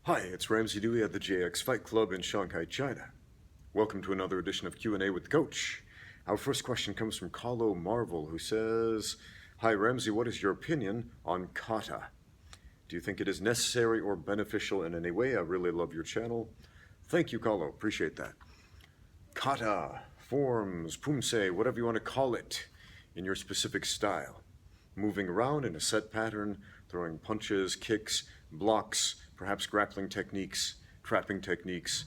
Hi, it's Ramsey Dewey at the JX Fight Club in Shanghai, China. Welcome to another edition of Q&A with the Coach. Our first question comes from Carlo Marvel, who says, Hi Ramsey, what is your opinion on kata? Do you think it is necessary or beneficial in any way? I really love your channel. Thank you, Carlo. Appreciate that. Kata, forms, pumse, whatever you want to call it, in your specific style. Moving around in a set pattern, throwing punches, kicks, blocks, perhaps grappling techniques, trapping techniques,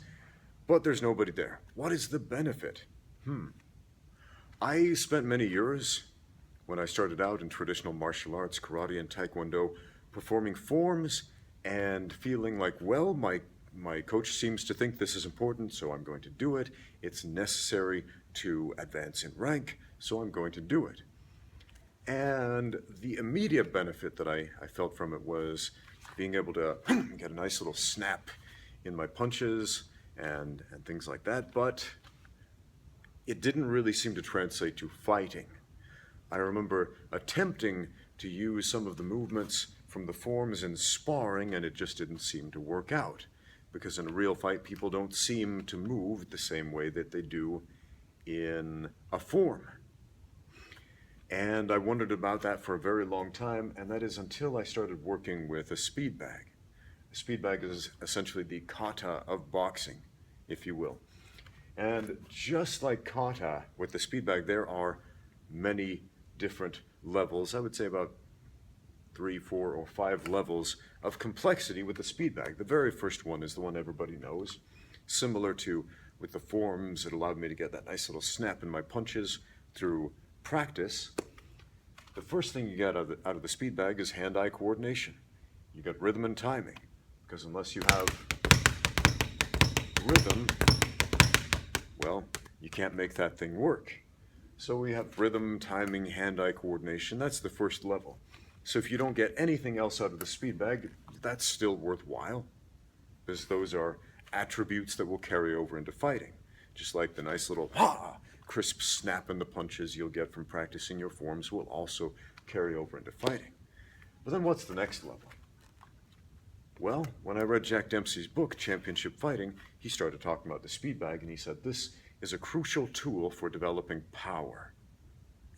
but there's nobody there. What is the benefit? I spent many years, when I started out in traditional martial arts, karate and taekwondo, performing forms and feeling like, well, my coach seems to think this is important, so I'm going to do it. It's necessary to advance in rank, so I'm going to do it. And the immediate benefit that I felt from it was being able to get a nice little snap in my punches and things like that, but it didn't really seem to translate to fighting. I remember attempting to use some of the movements from the forms in sparring, and it just didn't seem to work out. Because in a real fight, people don't seem to move the same way that they do in a form. And I wondered about that for a very long time, and that is until I started working with a speed bag. A speed bag is essentially the kata of boxing, if you will. And just like kata, with the speed bag, there are many different levels. I would say about 3, 4, or 5 levels of complexity with the speed bag. The very first one is the one everybody knows. Similar to with the forms, it allowed me to get that nice little snap in my punches through practice. The first thing you get out of the speed bag is hand-eye coordination. You get rhythm and timing, because unless you have rhythm, well, you can't make that thing work. So we have rhythm, timing, hand-eye coordination. That's the first level. So if you don't get anything else out of the speed bag, that's still worthwhile, because those are attributes that will carry over into fighting. Just like the nice little crisp snap in the punches you'll get from practicing your forms will also carry over into fighting. But then what's the next level? Well, when I read Jack Dempsey's book, Championship Fighting, he started talking about the speed bag, and he said this is a crucial tool for developing power.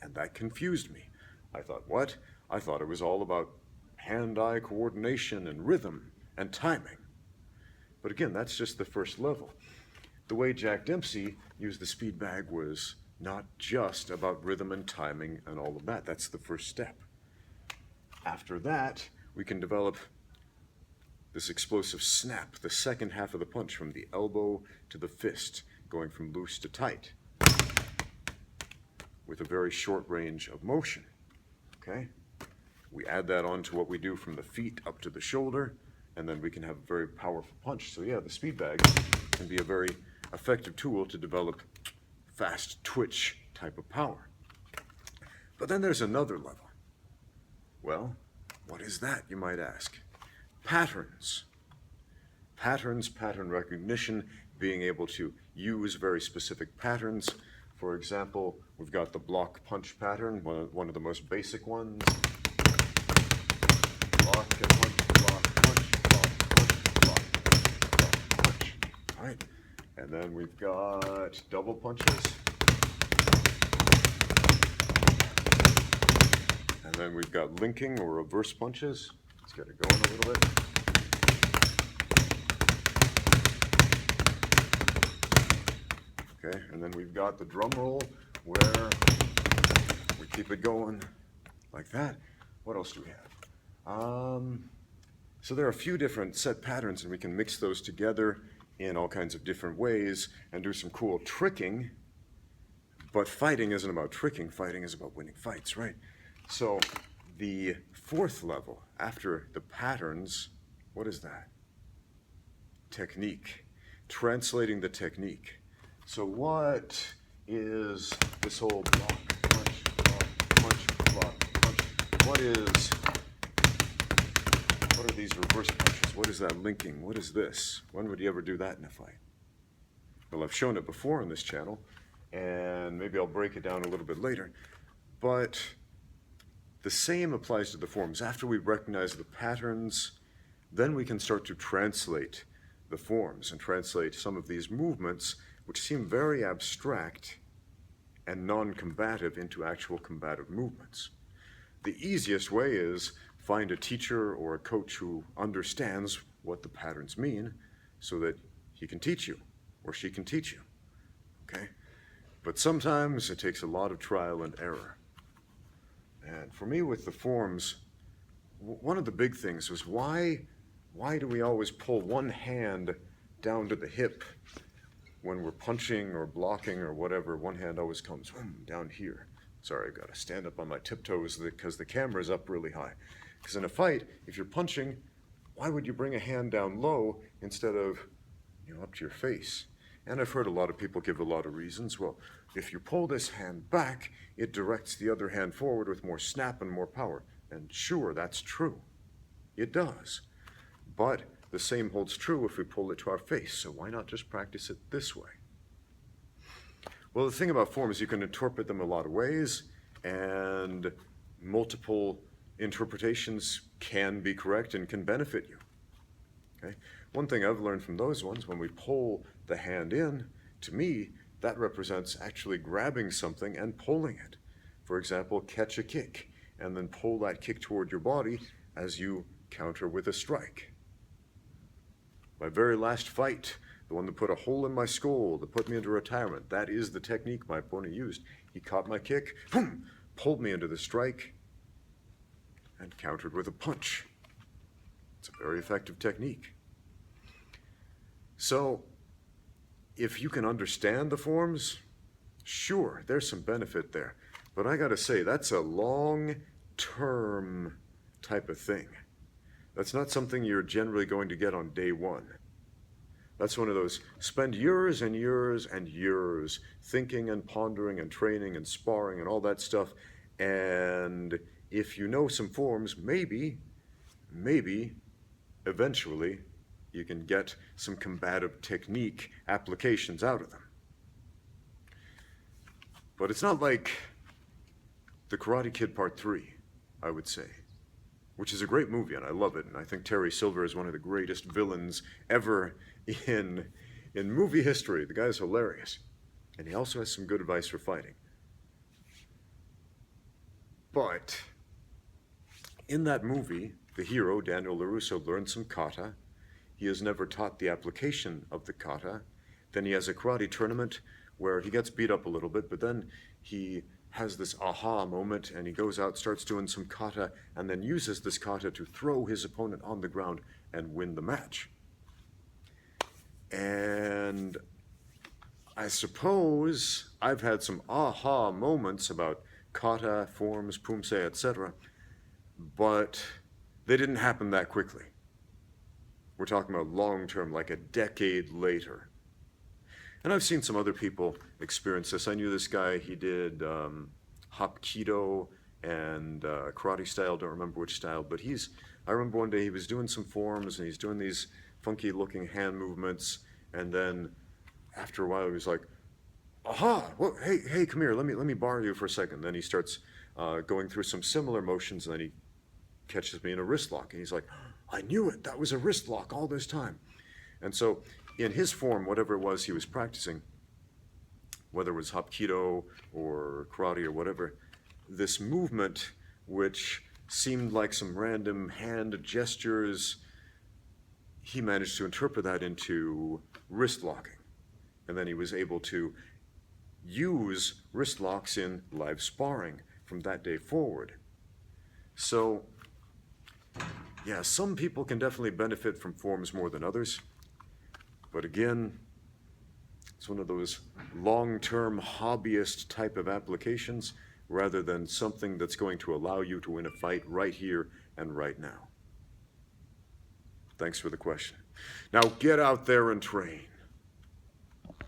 And that confused me. I thought, what? I thought it was all about hand-eye coordination and rhythm and timing. But again, that's just the first level. The way Jack Dempsey used the speed bag was not just about rhythm and timing and all of that. That's the first step. After that, we can develop this explosive snap, the second half of the punch from the elbow to the fist, going from loose to tight, with a very short range of motion, okay? We add that on to what we do from the feet up to the shoulder, and then we can have a very powerful punch. So yeah, the speed bag can be a very effective tool to develop fast twitch type of power. But then there's another level. Well, what is that, you might ask? Patterns. Patterns, pattern recognition, being able to use very specific patterns. For example, we've got the block punch pattern, one of the most basic ones. Block and punch, block, punch, block, punch, block, block, punch. All right. And then we've got double punches. And then we've got linking or reverse punches. Let's get it going a little bit. Okay, and then we've got the drum roll where we keep it going like that. What else do we have? So there are a few different set patterns, and we can mix those together in all kinds of different ways and do some cool tricking. But fighting isn't about tricking. Fighting is about winning fights, right? So the fourth level, after the patterns, what is that? Technique. Translating the technique. So what is this whole block, punch, block, punch? What are these reverse punches? What is that linking? What is this? When would you ever do that in a fight? Well, I've shown it before on this channel, and maybe I'll break it down a little bit later. But the same applies to the forms. After we recognize the patterns, then we can start to translate the forms and translate some of these movements, which seem very abstract and non-combative, into actual combative movements. The easiest way is find a teacher or a coach who understands what the patterns mean so that he can teach you or she can teach you, okay? But sometimes it takes a lot of trial and error. And for me with the forms, one of the big things was why do we always pull one hand down to the hip when we're punching or blocking or whatever? One hand always comes down here. Sorry, I've got to stand up on my tiptoes because the camera's up really high. Because in a fight, if you're punching, why would you bring a hand down low instead of, up to your face? And I've heard a lot of people give a lot of reasons. Well, if you pull this hand back, it directs the other hand forward with more snap and more power. And sure, that's true. It does. But the same holds true if we pull it to our face, so why not just practice it this way? Well, the thing about forms, you can interpret them a lot of ways, and multiple interpretations can be correct and can benefit you. Okay? One thing I've learned from those ones, when we pull the hand in, to me, that represents actually grabbing something and pulling it. For example, catch a kick, and then pull that kick toward your body as you counter with a strike. My very last fight, the one that put a hole in my skull, that put me into retirement, that is the technique my opponent used. He caught my kick, pulled me into the strike, and countered with a punch. It's a very effective technique. So, if you can understand the forms, sure, there's some benefit there. But I gotta say, that's a long-term type of thing. That's not something you're generally going to get on day one. That's one of those, spend years and years and years thinking and pondering and training and sparring and all that stuff. And if you know some forms, maybe, eventually, you can get some combative technique applications out of them. But it's not like The Karate Kid Part 3, I would say, which is a great movie, and I love it. And I think Terry Silver is one of the greatest villains ever in movie history. The guy is hilarious. And he also has some good advice for fighting. But in that movie, the hero, Daniel LaRusso, learned some kata. He has never taught the application of the kata. Then he has a karate tournament where he gets beat up a little bit, but then he has this aha moment, and he goes out, starts doing some kata, and then uses this kata to throw his opponent on the ground and win the match. And I suppose I've had some aha moments about kata, forms, pumse, etc., but they didn't happen that quickly. We're talking about long-term, like a decade later. And I've seen some other people experience this. I knew this guy, he did Hapkido and karate style, don't remember which style, but I remember one day he was doing some forms and he's doing these funky looking hand movements, and then after a while he was like, aha, well, hey, come here, let me borrow you for a second. Then he starts going through some similar motions, and then he catches me in a wrist lock, and he's like, I knew it, that was a wrist lock all this time. And so in his form, whatever it was he was practicing, whether it was Hapkido or karate or whatever, this movement, which seemed like some random hand gestures, he managed to interpret that into wrist locking. And then he was able to use wrist locks in live sparring from that day forward. So, yeah, some people can definitely benefit from forms more than others. But again, it's one of those long-term hobbyist type of applications rather than something that's going to allow you to win a fight right here and right now. Thanks for the question. Now get out there and train.